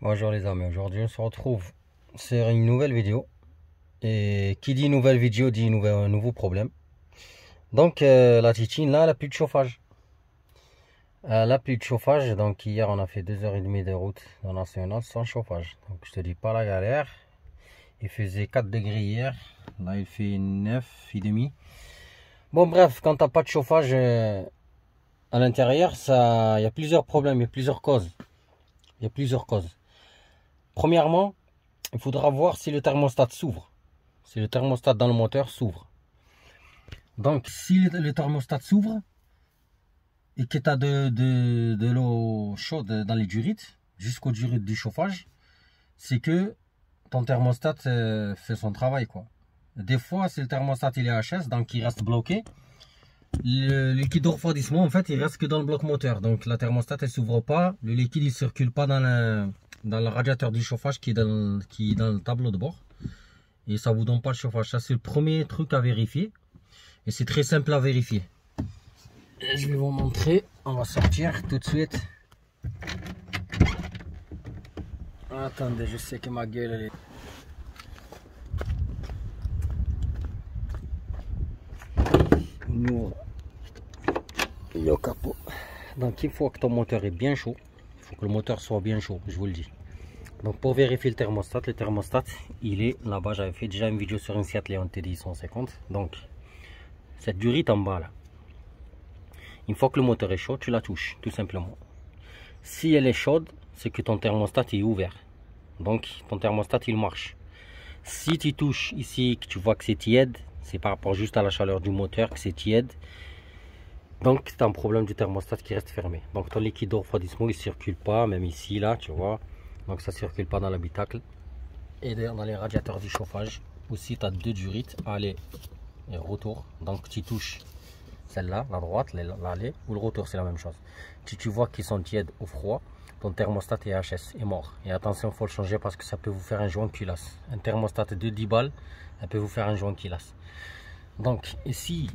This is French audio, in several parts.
Bonjour les amis, aujourd'hui on se retrouve sur une nouvelle vidéo. Et qui dit nouvelle vidéo dit un nouveau problème. Donc la Titine là, elle n'a plus de chauffage. Elle n'a plus de chauffage, donc hier on a fait 2h30 de route dans national sans chauffage. Donc je te dis pas la galère. Il faisait 4 degrés hier, là il fait 9,5. Bon bref, quand t'as pas de chauffage à l'intérieur, il y a plusieurs problèmes, il y a plusieurs causes. Premièrement, il faudra voir si le thermostat s'ouvre. Si le thermostat dans le moteur s'ouvre. Donc, si le thermostat s'ouvre et que tu as de l'eau chaude dans les durites, jusqu'aux durites du chauffage, c'est que ton thermostat fait son travail, quoi. Des fois, si le thermostat il est HS, donc il reste bloqué, le liquide de refroidissement, en fait, il reste que dans le bloc moteur. Donc, la thermostat ne s'ouvre pas, le liquide il circule pas dans le radiateur du chauffage qui est dans le tableau de bord. Et ça vous donne pas le chauffage. Ça, c'est le premier truc à vérifier. Et c'est très simple à vérifier. Et je vais vous montrer. On va sortir tout de suite. Attendez, je sais que ma gueule elle est... Nous, le capot. Donc il faut que ton moteur est bien chaud. Il faut que le moteur soit bien chaud, je vous le dis. Donc pour vérifier le thermostat, il est là-bas. J'avais fait déjà une vidéo sur une Seat Leon TDI 150. Donc cette durite en bas là, une fois que le moteur est chaud, tu la touches tout simplement. Si elle est chaude, c'est que ton thermostat est ouvert. Donc ton thermostat il marche. Si tu touches ici, que tu vois que c'est tiède, c'est par rapport juste à la chaleur du moteur que c'est tiède. Donc tu as un problème du thermostat qui reste fermé. Donc ton liquide de refroidissement il circule pas, même ici là, tu vois. Donc ça circule pas dans l'habitacle. Et dans les radiateurs du chauffage aussi, tu as deux durites, aller et retour. Donc tu touches celle-là, la droite, l'aller ou le retour, c'est la même chose. Si tu vois qu'ils sont tièdes ou froids, ton thermostat est HS, est mort. Et attention, il faut le changer parce que ça peut vous faire un joint culasse. Un thermostat de 10 balles, ça peut vous faire un joint culasse. Donc ici,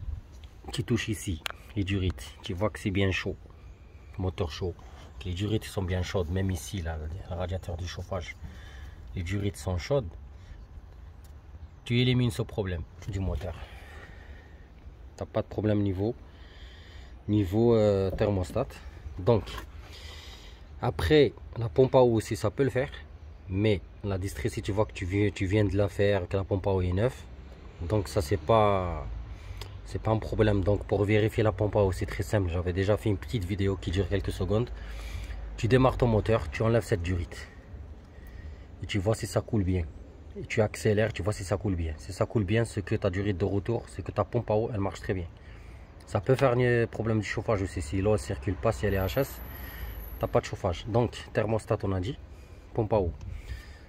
tu touches ici, les durites, tu vois que c'est bien chaud, moteur chaud. Les durites sont bien chaudes, même ici, là, le radiateur du chauffage. Les durites sont chaudes. Tu élimines ce problème du moteur. Tu n'as pas de problème niveau thermostat. Donc, après, la pompe à eau aussi, ça peut le faire. Mais la distrie, si tu vois que tu viens de la faire, que la pompe à eau est neuve, donc ça, c'est pas un problème. Donc, pour vérifier la pompe à eau, c'est très simple. J'avais déjà fait une petite vidéo qui dure quelques secondes. Tu démarres ton moteur, tu enlèves cette durite. Et tu vois si ça coule bien. Et tu accélères, tu vois si ça coule bien. Si ça coule bien, c'est que ta durite de retour, c'est que ta pompe à eau, elle marche très bien. Ça peut faire un problème du chauffage aussi. Si l'eau ne circule pas, si elle est HS, tu n'as pas de chauffage. Donc, thermostat, on a dit. Pompe à eau.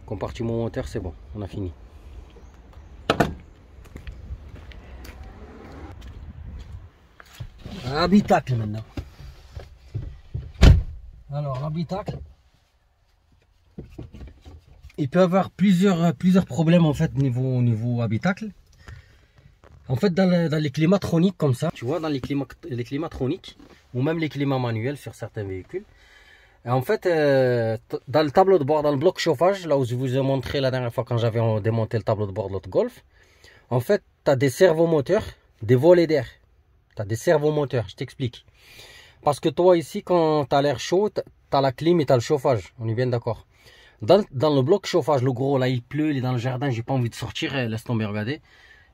Compartiment moteur, c'est bon. On a fini. Habitacle maintenant. Alors, l'habitacle, il peut avoir plusieurs problèmes en fait niveau habitacle. En fait, dans les climatroniques comme ça, tu vois, dans les climatroniques ou même les climats manuels sur certains véhicules. Et en fait, dans le tableau de bord, dans le bloc chauffage, là où je vous ai montré la dernière fois quand j'avais démonté le tableau de bord de l'autre Golf, en fait, tu as des servomoteurs, des volets d'air. Tu as des servomoteurs, je t'explique. Parce que toi ici, quand tu as l'air chaud, tu as la clim et tu as le chauffage. On est bien d'accord. Dans le bloc chauffage, le gros, là, il pleut, il est dans le jardin, j'ai pas envie de sortir, laisse tomber, regardez.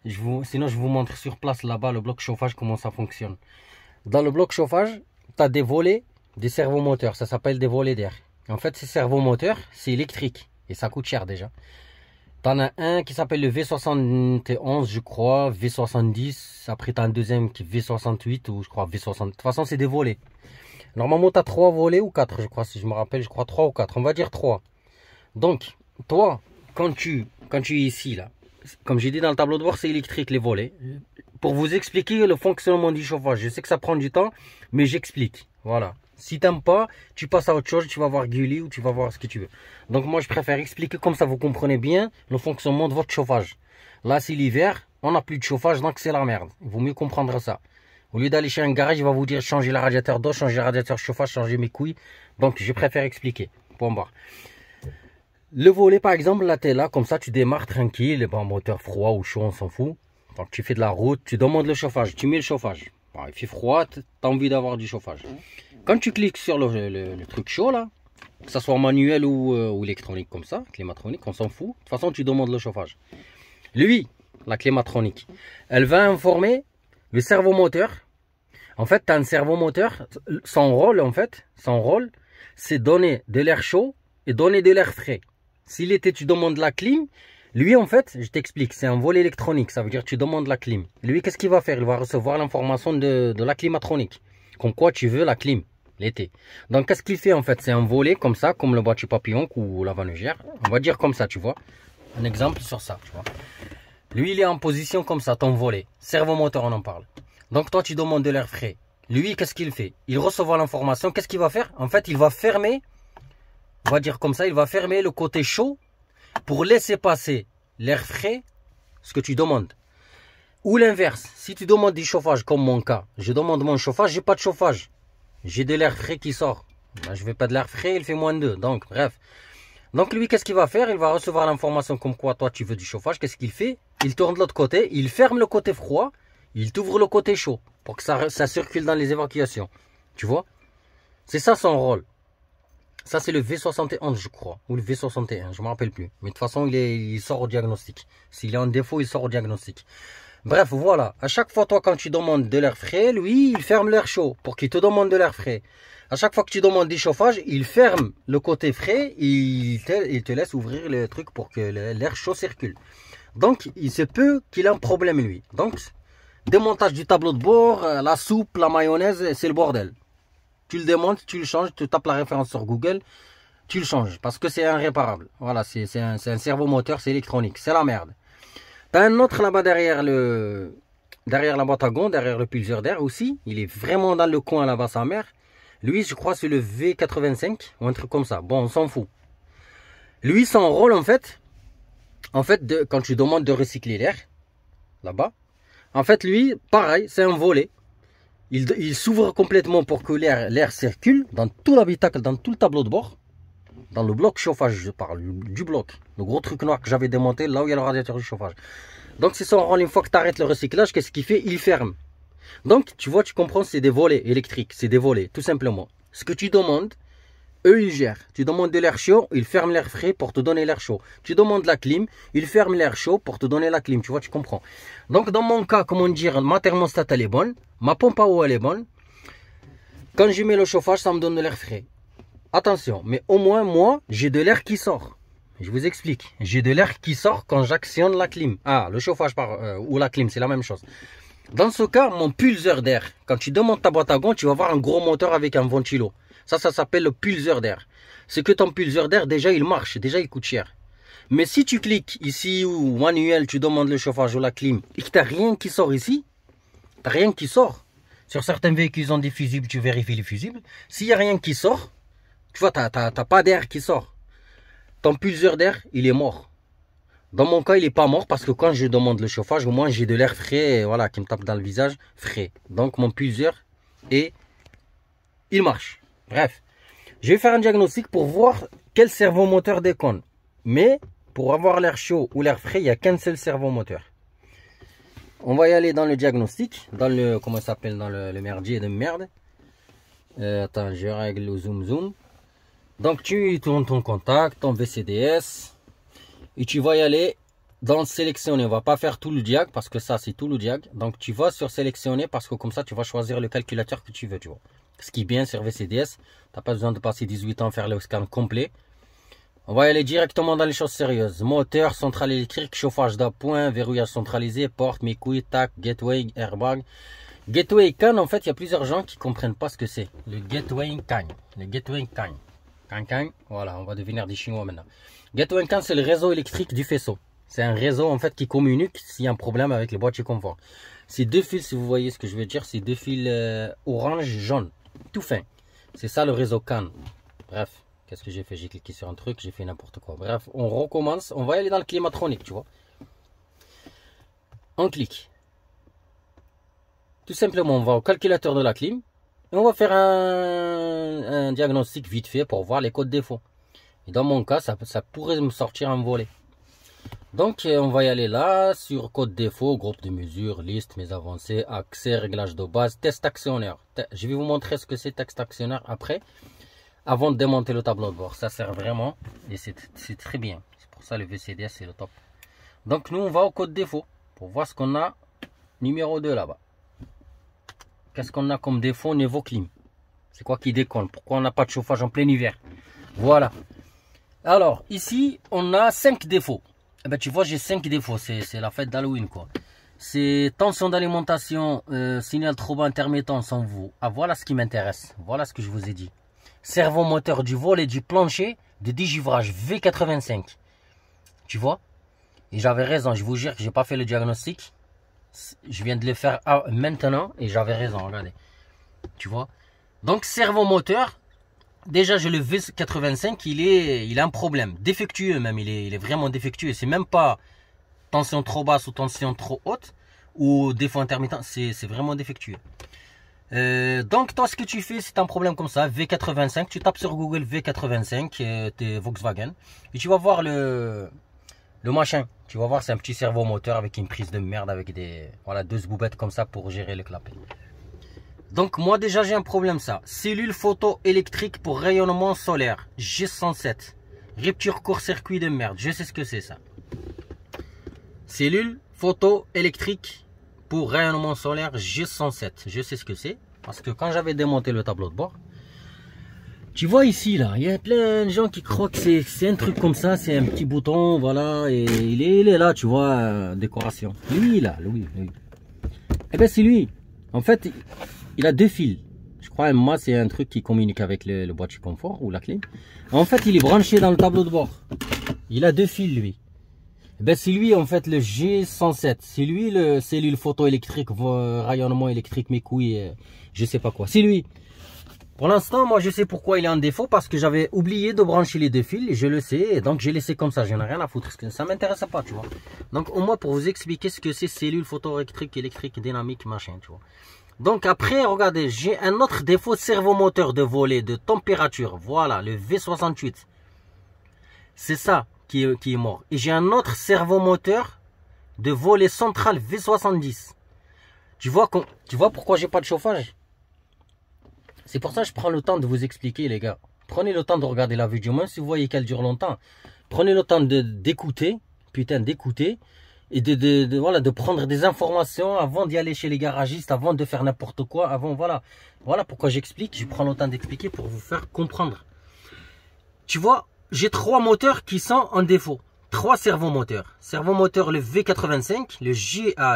Sinon, je vous montre sur place, là-bas, le bloc chauffage, comment ça fonctionne. Dans le bloc chauffage, tu as des volets, des servomoteurs, ça s'appelle des volets d'air. En fait, ces servomoteurs, c'est électrique, et ça coûte cher déjà. Tu en as un qui s'appelle le V71, je crois, V70, après tu as un deuxième qui est V68, ou je crois V60, de toute façon, c'est des volets. Normalement, tu as 3 volets ou 4, je crois, si je me rappelle, je crois 3 ou 4, on va dire 3. Donc, toi, quand tu es ici, là, comme j'ai dit dans le tableau de bord, c'est électrique les volets. Pour vous expliquer le fonctionnement du chauffage, je sais que ça prend du temps, mais j'explique. Voilà. Si tu n'aimes pas, tu passes à autre chose, tu vas voir Gulli ou tu vas voir ce que tu veux. Donc moi, je préfère expliquer comme ça, vous comprenez bien le fonctionnement de votre chauffage. Là, c'est l'hiver, on n'a plus de chauffage, donc c'est la merde. Il vaut mieux comprendre ça. Au lieu d'aller chez un garage, il va vous dire changer le radiateur d'eau, changer le radiateur chauffage, changer mes couilles. Donc, je préfère expliquer. Point barre. Le volet, par exemple, là, t'es là, comme ça, tu démarres tranquille, bon, moteur froid ou chaud, on s'en fout. Donc, tu fais de la route, tu demandes le chauffage, tu mets le chauffage. Bon, il fait froid, tu as envie d'avoir du chauffage. Quand tu cliques sur le truc chaud, là, que ce soit manuel ou électronique comme ça, climatronique, on s'en fout. De toute façon, tu demandes le chauffage. Lui, la climatronique, elle va informer le servomoteur. En fait, tu as un servomoteur, son rôle, c'est donner de l'air chaud et donner de l'air frais. S'il était, tu demandes la clim, lui, en fait, je t'explique, c'est un volet électronique, ça veut dire que tu demandes la clim. Lui, qu'est-ce qu'il va faire? Il va recevoir l'information de la climatronique, comme quoi tu veux la clim, l'été. Donc, qu'est-ce qu'il fait, en fait? C'est un volet comme ça, comme le boîtier papillon ou la vanugère. On va dire comme ça, tu vois. Un exemple sur ça, tu vois. Lui, il est en position comme ça, ton volet. Servomoteur, on en parle. Donc, toi, tu demandes de l'air frais. Lui, qu'est-ce qu'il fait? Il reçoit l'information, qu'est-ce qu'il va faire? En fait, il va fermer, on va dire comme ça, il va fermer le côté chaud pour laisser passer l'air frais, ce que tu demandes. Ou l'inverse, si tu demandes du chauffage, comme mon cas, je demande mon chauffage, j'ai pas de chauffage. J'ai de l'air frais qui sort. Ben, je vais pas de l'air frais, il fait moins 2. Donc, bref. Donc, lui, qu'est-ce qu'il va faire? Il va recevoir l'information comme quoi, toi, tu veux du chauffage. Qu'est-ce qu'il fait? Il tourne de l'autre côté, il ferme le côté froid, il t'ouvre le côté chaud pour que ça circule dans les évacuations. Tu vois? C'est ça son rôle. Ça, c'est le V71, je crois. Ou le V61, je ne me rappelle plus. Mais de toute façon, il sort au diagnostic. S'il est en défaut, il sort au diagnostic. Bref, voilà. À chaque fois, toi, quand tu demandes de l'air frais, lui, il ferme l'air chaud pour qu'il te demande de l'air frais. À chaque fois que tu demandes du chauffage, il ferme le côté frais. Il te laisse ouvrir le truc pour que l'air chaud circule. Donc, il se peut qu'il ait un problème, lui. Donc, démontage du tableau de bord, la soupe, la mayonnaise, c'est le bordel. Tu le démontes, tu le changes, tu tapes la référence sur Google, tu le changes parce que c'est irréparable. Voilà, c'est un servomoteur, c'est électronique, c'est la merde. T'as un autre là-bas derrière la boîte à gants, derrière le pulseur d'air aussi. Il est vraiment dans le coin là-bas, sa mère. Lui, je crois, c'est le V85 ou un truc comme ça. Bon, on s'en fout. Lui, son rôle en fait, quand tu demandes de recycler l'air, là-bas, en fait, lui, pareil, c'est un volet. Il s'ouvre complètement pour que l'air circule dans tout l'habitacle, dans tout le tableau de bord. Dans le bloc chauffage, je parle du bloc. Le gros truc noir que j'avais démonté, là où il y a le radiateur du chauffage. Donc c'est son rôle, une fois que tu arrêtes le recyclage, qu'est-ce qu'il fait? Il ferme. Donc tu vois, tu comprends, c'est des volets électriques, c'est des volets, tout simplement. Ce que tu demandes, eux ils gèrent. Tu demandes de l'air chaud, ils ferment l'air frais pour te donner l'air chaud. Tu demandes la clim, ils ferment l'air chaud pour te donner la clim, tu vois, tu comprends. Donc dans mon cas, comment dire, ma thermostat elle est bonne, ma pompe à eau elle est bonne. Quand je mets le chauffage, ça me donne de l'air frais. Attention, mais au moins moi, j'ai de l'air qui sort. Je vous explique. J'ai de l'air qui sort quand j'actionne la clim. Ah, le chauffage ou la clim, c'est la même chose. Dans ce cas, mon pulseur d'air, quand tu demandes ta boîte à gants, tu vas voir un gros moteur avec un ventilo. Ça s'appelle le pulseur d'air. C'est que ton pulseur d'air, déjà, il marche. Déjà, il coûte cher. Mais si tu cliques ici ou manuel, tu demandes le chauffage ou la clim et que tu n'as rien qui sort ici, tu n'as rien qui sort. Sur certains véhicules, ils ont des fusibles, tu vérifies les fusibles. S'il n'y a rien qui sort, tu vois, tu n'as pas d'air qui sort. Ton pulseur d'air, il est mort. Dans mon cas, il n'est pas mort parce que quand je demande le chauffage, au moins j'ai de l'air frais, voilà, qui me tape dans le visage, frais. Donc mon pulseur, il marche. Bref, je vais faire un diagnostic pour voir quel servomoteur déconne. Mais pour avoir l'air chaud ou l'air frais, il n'y a qu'un seul servomoteur. On va y aller dans le diagnostic, dans le, comment ça s'appelle, dans le merdier de merde. Attends, je règle le zoom. Donc tu tournes ton contact, ton VCDS, et tu vas y aller dans sélectionner. On va pas faire tout le diag parce que ça c'est tout le diag. Donc tu vas sur sélectionner parce que comme ça tu vas choisir le calculateur que tu veux, tu vois. Ce qui est bien sur VCDS, tu n'as pas besoin de passer 18 ans à faire le scan complet. On va y aller directement dans les choses sérieuses. Moteur, centrale électrique, chauffage d'appoint, verrouillage centralisé, porte, mes-couilles, tac, gateway, airbag. Gateway CAN, en fait, il y a plusieurs gens qui ne comprennent pas ce que c'est. Le gateway CAN. Le gateway CAN. CAN, voilà, on va devenir des Chinois maintenant. Gateway CAN, c'est le réseau électrique du faisceau. C'est un réseau, en fait, qui communique s'il y a un problème avec les boîtiers confort. C'est deux fils, si vous voyez ce que je veux dire, c'est deux fils orange, jaune. Tout fin. C'est ça le réseau CAN. Bref. Qu'est-ce que j'ai fait? J'ai cliqué sur un truc, j'ai fait n'importe quoi. Bref, on recommence. On va aller dans le climatronique, tu vois. On clique. Tout simplement, on va au calculateur de la clim. Et on va faire un diagnostic vite fait pour voir les codes défauts. Et dans mon cas, ça pourrait me sortir un volet. Donc, on va y aller là, sur code défaut, groupe de mesures, liste, mes avancées, accès, réglage de base, test actionnaire. Je vais vous montrer ce que c'est test actionnaire après, avant de démonter le tableau de bord. Ça sert vraiment et c'est très bien. C'est pour ça le VCDS, c'est le top. Donc, nous, on va au code défaut pour voir ce qu'on a numéro 2 là-bas. Qu'est-ce qu'on a comme défaut au niveau clim? C'est quoi qui déconne? Pourquoi on n'a pas de chauffage en plein hiver? Voilà. Alors, ici, on a 5 défauts. Eh ben, tu vois, j'ai 5 défauts. C'est la fête d'Halloween, quoi. C'est tension d'alimentation, signal trop bas intermittent sans vous. Ah, voilà ce qui m'intéresse. Voilà ce que je vous ai dit. Servomoteur du volet du plancher de dégivrage V85. Tu vois? Et j'avais raison. Je vous jure que j'ai pas fait le diagnostic. Je viens de le faire maintenant et j'avais raison. Regardez. Tu vois? Donc, servomoteur. Déjà, j'ai le V85, il a un problème. Défectueux même, il est vraiment défectueux. C'est même pas tension trop basse ou tension trop haute ou défaut intermittent, c'est vraiment défectueux. Donc, toi, ce que tu fais, c'est un problème comme ça, V85, tu tapes sur Google V85, t'es Volkswagen, et tu vas voir le machin. Tu vas voir, c'est un petit servomoteur avec une prise de merde, avec voilà, 2 boubettes comme ça pour gérer le clapet. Donc moi déjà j'ai un problème ça. Cellule photoélectrique pour rayonnement solaire. G107. Rupture court-circuit de merde. Je sais ce que c'est ça. Cellule photoélectrique pour rayonnement solaire G107. Je sais ce que c'est. Parce que quand j'avais démonté le tableau de bord. Tu vois ici là. Il y a plein de gens qui croient que c'est un truc comme ça. C'est un petit bouton. Voilà. Et il est là tu vois. Décoration. Lui là. Lui. Eh ben c'est lui. En fait... Il a 2 fils. Je crois moi c'est un truc qui communique avec le boîtier confort ou la clim. En fait, il est branché dans le tableau de bord. Il a 2 fils lui. Et ben c'est lui en fait le G107. C'est lui le cellule photoélectrique, rayonnement électrique, mes couilles, je sais pas quoi. C'est lui. Pour l'instant, moi je sais pourquoi il est en défaut parce que j'avais oublié de brancher les 2 fils et je le sais et donc j'ai laissé comme ça. J'en ai rien à foutre parce que ça m'intéresse pas, tu vois. Donc au moins pour vous expliquer ce que c'est cellule photoélectrique, électrique, dynamique, machin, tu vois. Donc après, regardez, j'ai un autre défaut servomoteur de volet de température. Voilà, le V68. C'est ça qui est mort. Et j'ai un autre servomoteur de volet central V70. Tu vois pourquoi j'ai pas de chauffage? C'est pour ça que je prends le temps de vous expliquer, les gars. Prenez le temps de regarder la vidéo, même si vous voyez qu'elle dure longtemps. Prenez le temps d'écouter, putain d'écouter. Et voilà, de prendre des informations avant d'y aller chez les garagistes, avant de faire n'importe quoi, avant, voilà. Voilà pourquoi j'explique, je prends le temps d'expliquer pour vous faire comprendre. Tu vois, j'ai 3 moteurs qui sont en défaut. 3 servomoteurs. Servomoteur le V85, le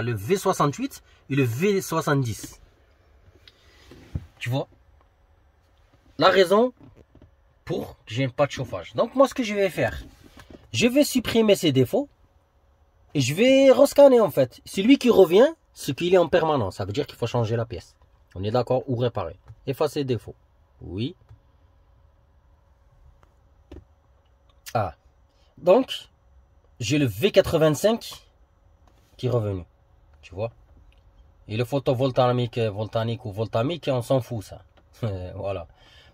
le V68 et le V70. Tu vois, la raison pour que je n'ai pas de chauffage. Donc moi, ce que je vais faire, je vais supprimer ces défauts. Et je vais rescanner en fait. C'est lui qui revient, c'est qu'il est en permanence. Ça veut dire qu'il faut changer la pièce. On est d'accord? Ou réparer. Effacer défaut. Oui. Ah. Donc, j'ai le V85 qui est revenu. Tu vois? Et le photovoltaïque, voltanique ou voltamique, on s'en fout ça. Voilà.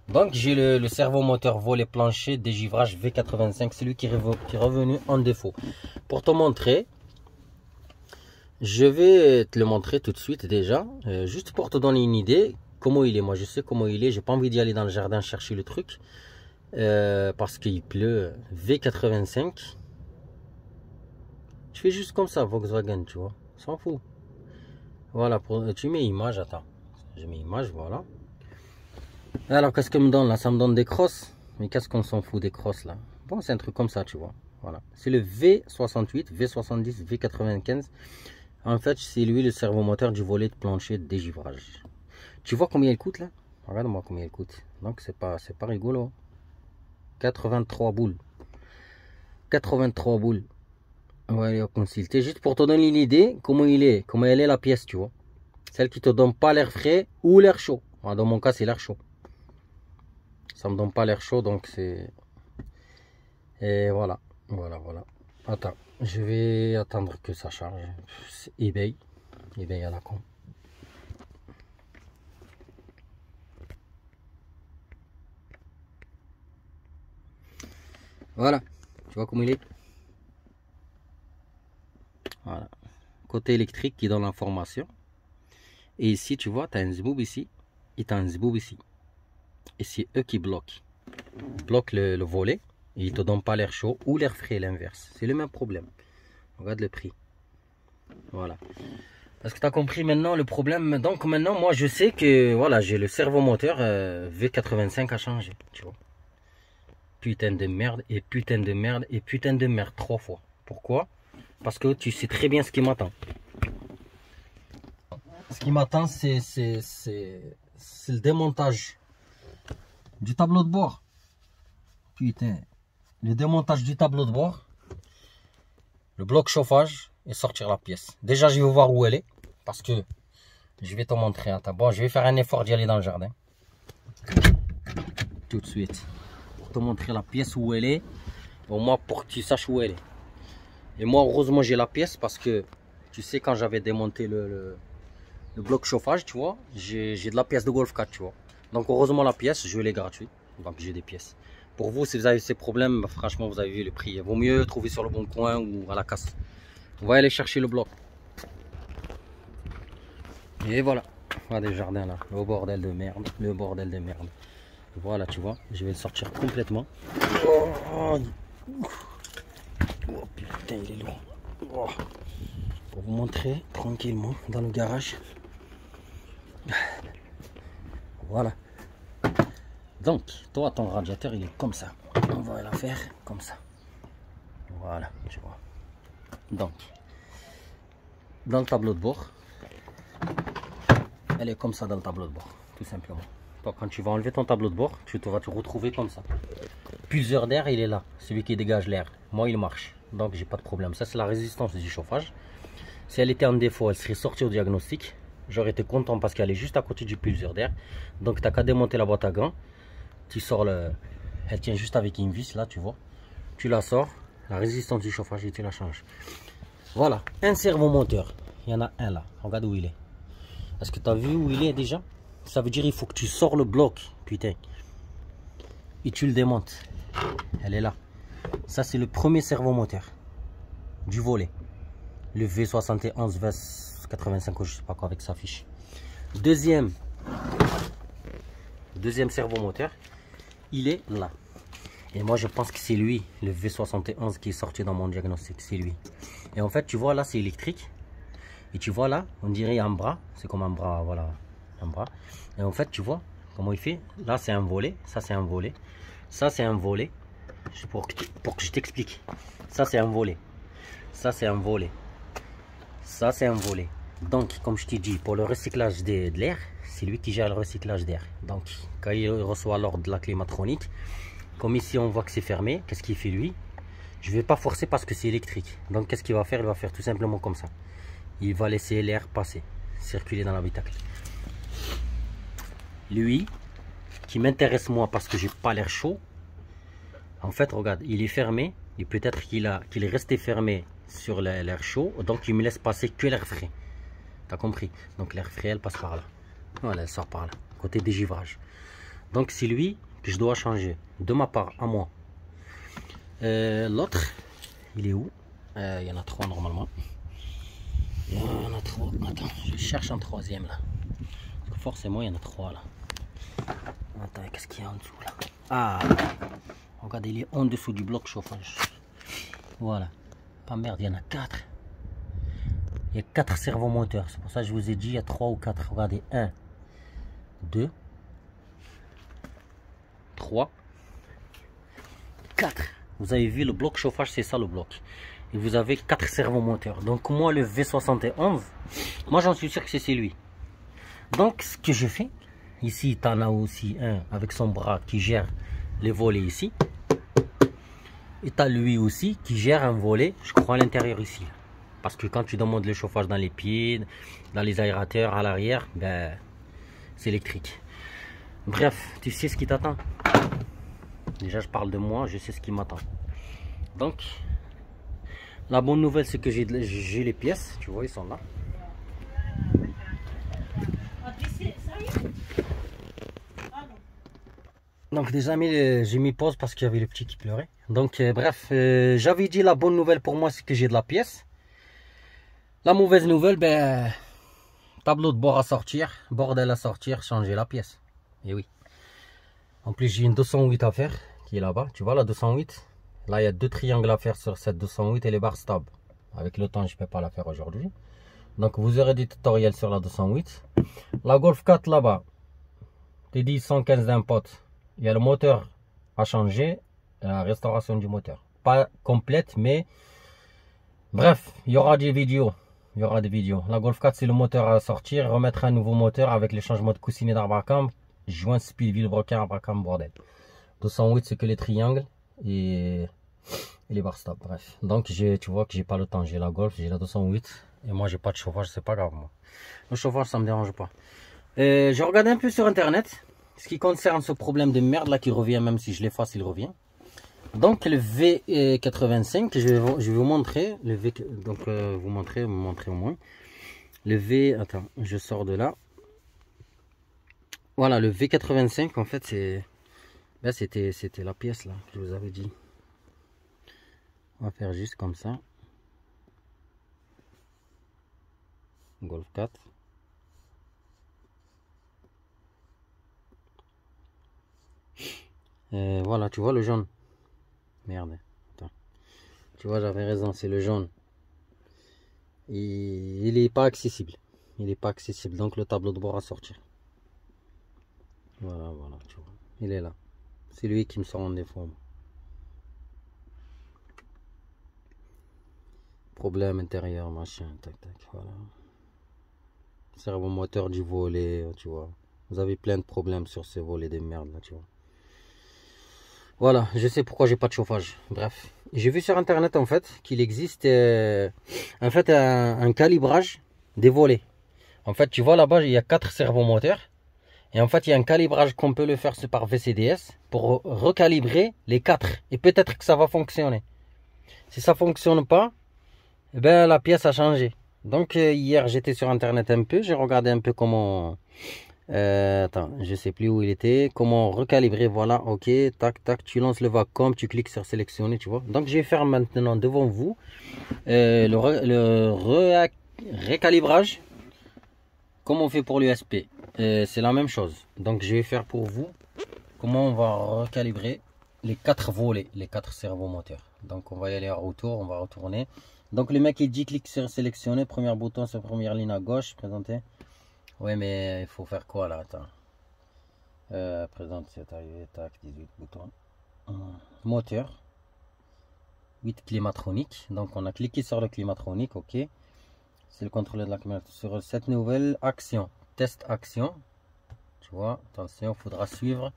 Donc, j'ai le servomoteur volet plancher dégivrage V85. C'est lui qui est revenu en défaut. Pour te montrer... Je vais te le montrer tout de suite déjà, juste pour te donner une idée comment il est. Moi je sais comment il est, j'ai pas envie d'y aller dans le jardin chercher le truc parce qu'il pleut. V85, je fais juste comme ça Volkswagen, tu vois, s'en fout. Voilà, tu mets image, attends, je mets image, voilà. Alors qu'est-ce que me donne là? Ça me donne des crosses, mais qu'est-ce qu'on s'en fout des crosses là? Bon, c'est un truc comme ça, tu vois. Voilà, c'est le V68, V70, V95. En fait, c'est lui le servomoteur du volet de plancher de dégivrage. Tu vois combien il coûte là? Regarde-moi combien il coûte. Donc c'est pas rigolo. 83 boules. 83 boules. On va aller consulter juste pour te donner une idée comment il est, comment elle est la pièce, tu vois. Celle qui te donne pas l'air frais ou l'air chaud. Dans mon cas, c'est l'air chaud. Ça me donne pas l'air chaud, donc c'est... Et voilà. Voilà. Attends, je vais attendre que ça charge. eBay à la con. Voilà, tu vois comment il est. Voilà, côté électrique qui donne l'information. Et ici, tu vois, tu as un zboob ici et tu as un zboob ici. Et c'est eux qui bloquent. Ils bloquent le volet et ils ne te donnent pas l'air chaud ou l'air frais, l'inverse. C'est le même problème. Regarde le prix. Voilà. Est-ce que tu as compris maintenant le problème? Donc maintenant, moi, je sais que voilà, j'ai le servomoteur V85 à changer. Tu vois. Putain de merde et putain de merde et putain de merde 3 fois. Pourquoi? Parce que tu sais très bien ce qui m'attend. Ce qui m'attend, c'est le démontage du tableau de bord. Putain, le démontage du tableau de bord, le bloc chauffage et sortir la pièce. Déjà, je vais voir où elle est parce que je vais te montrer. Attends, bon, je vais faire un effort d'y aller dans le jardin tout de suite pour te montrer la pièce où elle est. Au moins pour que tu saches où elle est. Et moi, heureusement, j'ai la pièce parce que tu sais, quand j'avais démonté le bloc chauffage, tu vois, j'ai de la pièce de Golf 4, tu vois. Donc, heureusement, la pièce, je l'ai gratuite. Donc, j'ai des pièces. Pour vous, si vous avez ces problèmes, bah, franchement, vous avez vu le prix. Il vaut mieux trouver sur le bon coin ou à la casse. On va aller chercher le bloc. Et voilà. Voilà des jardins là. Le bordel de merde. Le bordel de merde. Voilà, tu vois. Je vais le sortir complètement. Oh putain, il est lourd. Oh. Pour vous montrer tranquillement dans le garage. Voilà. Donc, toi, ton radiateur, il est comme ça. On va la faire comme ça. Voilà, tu vois. Donc, dans le tableau de bord, elle est comme ça dans le tableau de bord, tout simplement. Donc, quand tu vas enlever ton tableau de bord, tu vas te retrouver comme ça. Plusieurs d'air, il est là, celui qui dégage l'air. Moi, il marche, donc j'ai pas de problème. Ça, c'est la résistance du chauffage. Si elle était en défaut, elle serait sortie au diagnostic. J'aurais été content parce qu'elle est juste à côté du pulseur d'air. Donc, tu n'as qu'à démonter la boîte à gants. Tu sors le... Elle tient juste avec une vis, là, tu vois. Tu la sors, la résistance du chauffage, et tu la changes. Voilà, un servomoteur. Il y en a un là, regarde où il est. Est-ce que tu as vu où il est déjà? Ça veut dire il faut que tu sors le bloc, putain. Et tu le démontes. Elle est là. Ça, c'est le premier servomoteur du volet. Le V71, V85, je sais pas quoi avec sa fiche. Deuxième servomoteur, il est là. Et moi, je pense que c'est lui, le V71 qui est sorti dans mon diagnostic. C'est lui. Et en fait, tu vois là, c'est électrique. Et tu vois là, on dirait un bras. C'est comme un bras, voilà, un bras. Et en fait, tu vois comment il fait. Là, c'est un volet. Ça, c'est un volet. Ça, c'est un volet. Pour que je t'explique. Ça, c'est un volet. Ça, c'est un volet. Ça, c'est un volet. Donc, comme je t'ai dit, pour le recyclage de l'air, c'est lui qui gère le recyclage d'air. Donc, quand il reçoit l'ordre de la climatronique, comme ici, on voit que c'est fermé, qu'est-ce qu'il fait lui? Je ne vais pas forcer parce que c'est électrique. Donc, qu'est-ce qu'il va faire? Il va faire tout simplement comme ça. Il va laisser l'air passer, circuler dans l'habitacle. Lui, qui m'intéresse moi parce que j'ai pas l'air chaud, en fait, regarde, il est fermé. Et peut-être qu'il est resté fermé sur l'air chaud. Donc, il me laisse passer que l'air frais. T'as compris? Donc, l'air frais, elle passe par là. Voilà, elle sort par là, côté dégivrage. Donc, c'est lui que je dois changer, de ma part, à moi. L'autre, il est où? Il y en a 3 normalement. Il y en a 3. Attends, je cherche un troisième là. Parce que forcément, il y en a 3 là. Attends, qu'est-ce qu'il y a en dessous là? Ah, regardez, il est en dessous du bloc chauffage. Voilà. Pas merde, il y en a 4. Il y a 4 servomoteurs. C'est pour ça que je vous ai dit, il y a 3 ou 4. Regardez, 1, 2, 3, 4. Vous avez vu, le bloc chauffage, c'est ça le bloc. Et vous avez 4 servomoteurs. Donc moi, le V71, moi j'en suis sûr que c'est celui. Donc ce que je fais, ici tu en as aussi un avec son bras qui gère les volets ici. Et tu as lui aussi qui gère un volet, je crois à l'intérieur ici. Parce que quand tu demandes le chauffage dans les pieds, dans les aérateurs, à l'arrière, ben c'est électrique. Bref, tu sais ce qui t'attend. Déjà je parle de moi, je sais ce qui m'attend. Donc, la bonne nouvelle c'est que j'ai les pièces, tu vois, ils sont là. Donc déjà j'ai mis pause parce qu'il y avait le petit qui pleurait. Donc bref, j'avais dit la bonne nouvelle pour moi c'est que j'ai de la pièce. La mauvaise nouvelle, ben tableau de bord à sortir, bordel à sortir, changer la pièce. Et oui. En plus j'ai une 208 à faire qui est là-bas. Tu vois la 208. Là il y a 2 triangles à faire sur cette 208 et les barres stables. Avec le temps je ne peux pas la faire aujourd'hui. Donc vous aurez des tutoriels sur la 208. La Golf 4 là-bas. TDI 115 d'un pote. Il y a le moteur à changer. La restauration du moteur. Pas complète mais bref, il y aura des vidéos. Il y aura des vidéos. La Golf 4 c'est le moteur à sortir. Remettre un nouveau moteur avec les changements de coussinet d'Arbacam. Joint speed vilebrequin Arbacam bordel. 208 c'est que les triangles et les barres stables. Bref. Donc tu vois que j'ai pas le temps. J'ai la Golf, j'ai la 208. Et moi j'ai pas de chauffage, c'est pas grave moi. Le chauffage ça me dérange pas. J'ai regardé un peu sur internet ce qui concerne ce problème de merde là qui revient, même si je l'efface il revient. Donc le V85, je vais vous montrer le V, donc vous montrer au moins le V. Attends, je sors de là. Voilà le V85 en fait c'est c'était la pièce là que je vous avais dit. On va faire juste comme ça. Golf 4. Voilà, tu vois le jaune. Merde. Attends. Tu vois, j'avais raison, c'est le jaune. Il n'est pas accessible. Il n'est pas accessible. Donc le tableau de bord à sortir. Voilà, voilà, tu vois. Il est là. C'est lui qui me sort en défaut. Problème intérieur, machin, tac, tac, voilà. Servon moteur du volet, tu vois. Vous avez plein de problèmes sur ces volets de merde là, tu vois. Voilà, je sais pourquoi j'ai pas de chauffage. Bref, j'ai vu sur internet en fait qu'il existe en fait un calibrage des volets. En fait, tu vois là-bas, il y a 4 servomoteurs. Et en fait, il y a un calibrage qu'on peut le faire par VCDS pour recalibrer les 4. Et peut-être que ça va fonctionner. Si ça fonctionne pas, eh ben la pièce a changé. Donc hier, j'étais sur internet un peu, j'ai regardé un peu comment attends, je sais plus où il était. Comment recalibrer, voilà, ok, tac, tac, tu lances le vacuum, tu cliques sur sélectionner, tu vois. Donc je vais faire maintenant devant vous le recalibrage, comme on fait pour l'USP. C'est la même chose. Donc je vais faire pour vous comment on va recalibrer les 4 volets, les 4 servomoteurs. Donc on va y aller à retour, on va retourner. Donc le mec il dit clique sur sélectionner, premier bouton sur première ligne à gauche, présenter. Ouais, mais il faut faire quoi là? Attends. Présente, c'est arrivé, tac, 18 boutons. Moteur. 8 climatronique. Donc on a cliqué sur le climatronique, ok. C'est le contrôleur de la climatronique. Sur cette nouvelle action, test action. Tu vois, attention, il faudra suivre.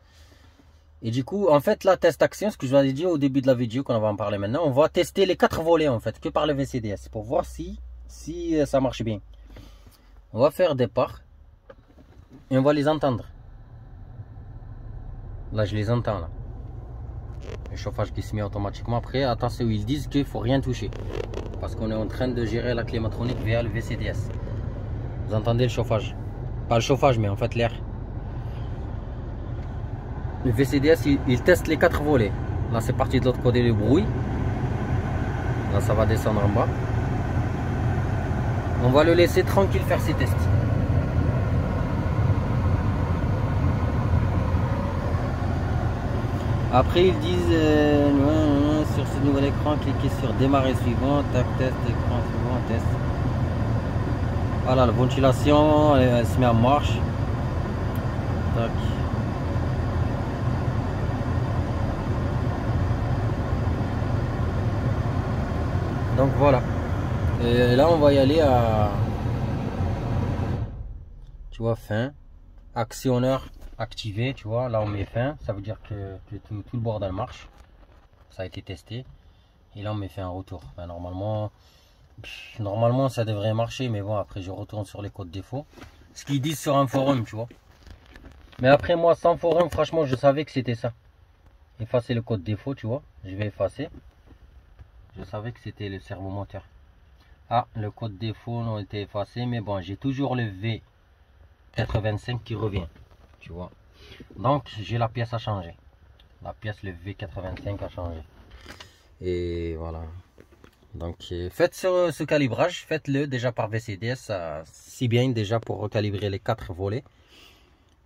Et du coup, en fait, la test action, ce que je vous avais dit au début de la vidéo, qu'on va en parler maintenant, on va tester les 4 volets en fait, que par le VCDS, pour voir si ça marche bien. On va faire départ. Et on va les entendre. Là, je les entends là. Le chauffage qui se met automatiquement. Après, attention, ils disent qu'il ne faut rien toucher. Parce qu'on est en train de gérer la climatronique via le VCDS. Vous entendez le chauffage? Pas le chauffage, mais en fait l'air. Le VCDS, il teste les 4 volets. Là, c'est parti de l'autre côté, le bruit. Là, ça va descendre en bas. On va le laisser tranquille faire ses tests. Après ils disent sur ce nouvel écran, cliquez sur démarrer suivant, tac, test, écran suivant, test. Voilà, la ventilation elle se met en marche. Tac. Donc voilà. Et là on va y aller à, tu vois, fin, actionneur activé, tu vois, là on met fin, ça veut dire que tout le bordel marche, ça a été testé, et là on met fin en retour. Ben, normalement ça devrait marcher, mais bon, après je retourne sur les codes défauts, ce qu'ils disent sur un forum, tu vois. Mais après moi, sans forum, franchement je savais que c'était ça. Effacer le code défaut, tu vois, je vais effacer. Je savais que c'était le servomoteur. Ah, le code défaut n'a été effacé, mais bon, j'ai toujours le V85 qui revient. Tu vois, donc j'ai la pièce à changer. La pièce, le V85 a changé. Et voilà. Donc faites ce calibrage, faites-le déjà par VCDS, si bien déjà pour recalibrer les 4 volets.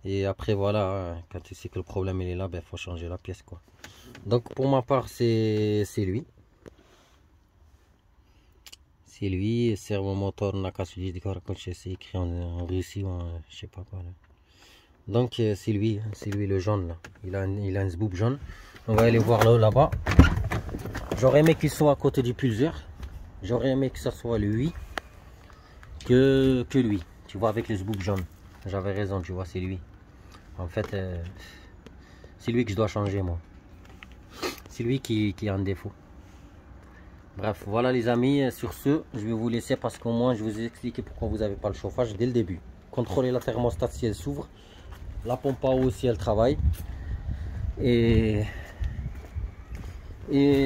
Et après voilà, quand tu sais que le problème il est là, il faut changer la pièce quoi. Donc pour ma part c'est lui. C'est lui, servomotor Nakatsuji, c'est écrit en Russie ou en, je sais pas quoi là. Donc c'est lui le jaune là. Il a un zboob jaune. On va aller voir là-bas. J'aurais aimé qu'il soit à côté du pulseur. J'aurais aimé que ça soit lui que lui. Tu vois, avec le zboob jaune. J'avais raison, tu vois, c'est lui. En fait, c'est lui que je dois changer moi. C'est lui qui a un défaut. Bref, voilà les amis. Sur ce, je vais vous laisser parce qu'au moins je vous ai expliqué pourquoi vous n'avez pas le chauffage dès le début. Contrôlez la thermostat si elle s'ouvre. La pompe à eau si elle travaille. Et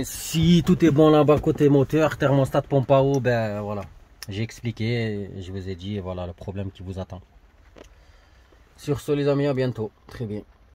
si tout est bon là-bas côté moteur, thermostat, pompe à eau, ben voilà. J'ai expliqué, je vous ai dit, voilà le problème qui vous attend. Sur ce les amis, à bientôt. Très bien.